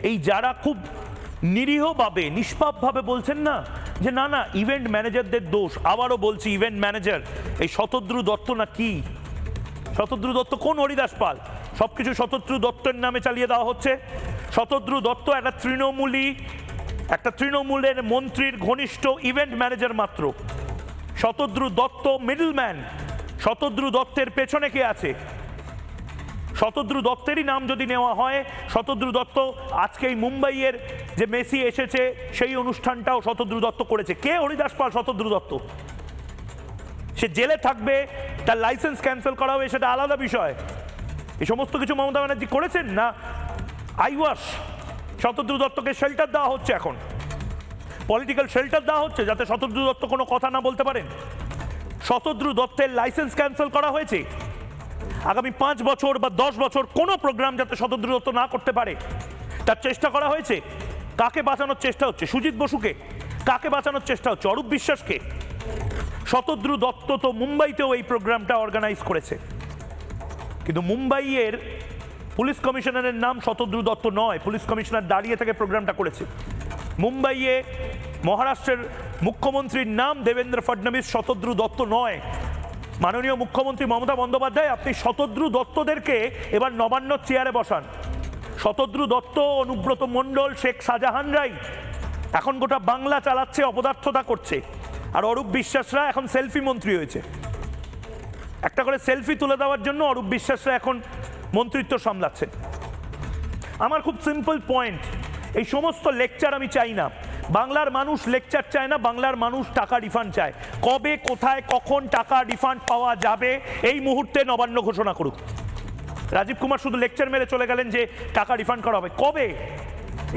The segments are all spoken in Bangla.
এই যারা খুব নিরীহভাবে নিষ্পাপভাবে বলছেন না যে না না ইভেন্ট ম্যানেজারদের দোষ, আবারও বলছি ইভেন্ট ম্যানেজার এই শতদ্রু দত্ত না কি, শতদ্রু দত্ত কোন হরিদাস পাল? সবকিছু শতদ্রু দত্তের নামে চালিয়ে দেওয়া হচ্ছে। শতদ্রু দত্ত একটা তৃণমূলের মন্ত্রীর ঘনিষ্ঠ ইভেন্ট ম্যানেজার মাত্র। শতদ্রু দত্ত মিডলম্যান। শতদ্রু দত্তের পেছনে কে আছে? শতদ্রু দত্তেরই নাম যদি নেওয়া হয়, শতদ্রু দত্ত আজকে এই মুম্বাইয়ের যে মেসি এসেছে সেই অনুষ্ঠানটাও শতদ্রু দত্ত করেছে। কে হরিদাস পাল? শতদ্রু দত্ত। সে জেলে থাকবে, তার লাইসেন্স ক্যান্সেল করা হবে, সেটা আলাদা বিষয়। এই সমস্ত কিছু মমতা ব্যানার্জি করেছেন না আইওয়াস। শতদ্রু দত্তকে শেল্টার দেওয়া হচ্ছে, এখন পলিটিক্যাল শেল্টার দেওয়া হচ্ছে যাতে শতদ্রু দত্ত কোনো কথা না বলতে পারেন। শতদ্রু দত্তের লাইসেন্স ক্যান্সেল করা হয়েছে। আগামী 5 বছর বা 10 বছর কোনো প্রোগ্রাম যাতে শতদ্রু দত্ত না করতে পারে তার চেষ্টা করা হয়েছে। কাকে বাঁচানোর চেষ্টা হচ্ছে? সুজিত বসুকে। কাকে বাঁচানোর চেষ্টা হচ্ছে? অরূপ বিশ্বাসকে। শতদ্রু দত্ত তো মুম্বাইতেও এই প্রোগ্রামটা অর্গানাইজ করেছে, কিন্তু মুম্বাইয়ের পুলিশ কমিশনারের নাম শতদ্রু দত্ত নয়। পুলিশ কমিশনার দাঁড়িয়ে থেকে প্রোগ্রামটা করেছে। মুম্বাইয়ে মহারাষ্ট্রের মুখ্যমন্ত্রীর নাম দেবেন্দ্র ফডনবিস, শতদ্রু দত্ত নয়। মাননীয় মুখ্যমন্ত্রী মমতা বন্দ্যোপাধ্যায়, আপনি শতদ্রু দত্তদেরকে এবার নবান্ন চেয়ারে বসান। শতদ্রু দত্ত, অনুব্রত মণ্ডল, শেখ শাহজাহানরাই এখন গোটা বাংলা চালাচ্ছে, অপদার্থতা করছে। আর অরূপ বিশ্বাসরা এখন সেলফি মন্ত্রী হয়েছে। একটা করে সেলফি তুলে দেওয়ার জন্য অরূপ বিশ্বাসরা এখন মন্ত্রিত্ব সামলাচ্ছেন। আমার খুব সিম্পল পয়েন্ট, এই সমস্ত লেকচার আমি চাই না। বাংলার মানুষ লেকচার চায় না, বাংলার মানুষ টাকা রিফান্ড চায়। কবে, কোথায়, কখন টাকা রিফান্ড পাওয়া যাবে এই মুহূর্তে নবান্ন ঘোষণা করুক। রাজীব কুমার শুধু লেকচার মেরে চলে গেলেন যে টাকা রিফান্ড করা হবে। কবে?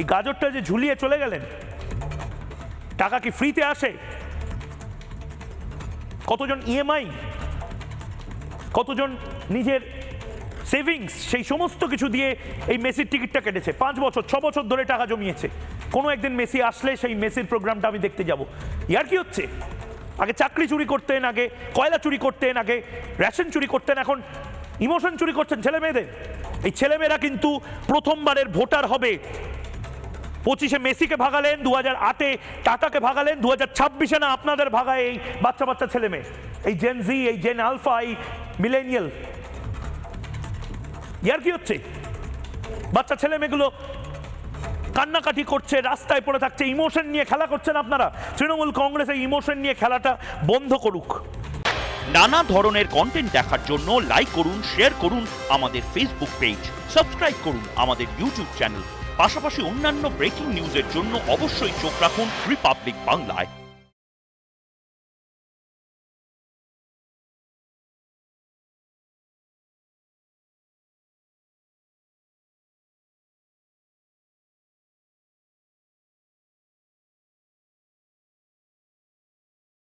এই গাজরটা যে ঝুলিয়ে চলে গেলেন, টাকা কি ফ্রিতে আসে? কতজন ইএমআই, কতজন নিজের সেভিংস, সেই সমস্ত কিছু দিয়ে এই মেসির টিকিটটা কেটেছে। 5 বছর 6 বছর ধরে টাকা জমিয়েছে। কোনো একদিন মেসি আসলে সেই মেসির প্রোগ্রামটা আমি দেখতে যাব। ইয়ার কি হচ্ছে? আগে চাকরি চুরি করতেন, আগে কয়লা চুরি করতেন, আগে রেশন চুরি করতেন, এখন ইমোশন চুরি করছেন ছেলে মেয়েদের। এই ছেলেমেয়েরা কিন্তু প্রথমবারের ভোটার হবে। 25-এ মেসিকে ভাগালেন, 2008-এ টাটাকে ভাগালেন, 2026-এ না আপনাদের ভাগায় এই বাচ্চা বাচ্চা ছেলে মেয়ে, এই জেন জি, এই জেন আলফা, এই মিলেনিয়াল। ইয়ার কি হচ্ছে? বাচ্চা ছেলে মেয়েগুলো কান্নাকাটি করছে, রাস্তায় পড়ে থাকছে, ইমোশন নিয়ে খেলা করছেন আপনারা। তৃণমূল কংগ্রেস এই ইমোশন নিয়ে খেলাটা বন্ধ করুক। নানা ধরনের কন্টেন্ট দেখার জন্য লাইক করুন, শেয়ার করুন আমাদের ফেসবুক পেজ, সাবস্ক্রাইব করুন আমাদের ইউটিউব চ্যানেল। পাশাপাশি অন্যান্য ব্রেকিং নিউজের জন্য অবশ্যই চোখ রাখুন রিপাবলিক বাংলায়।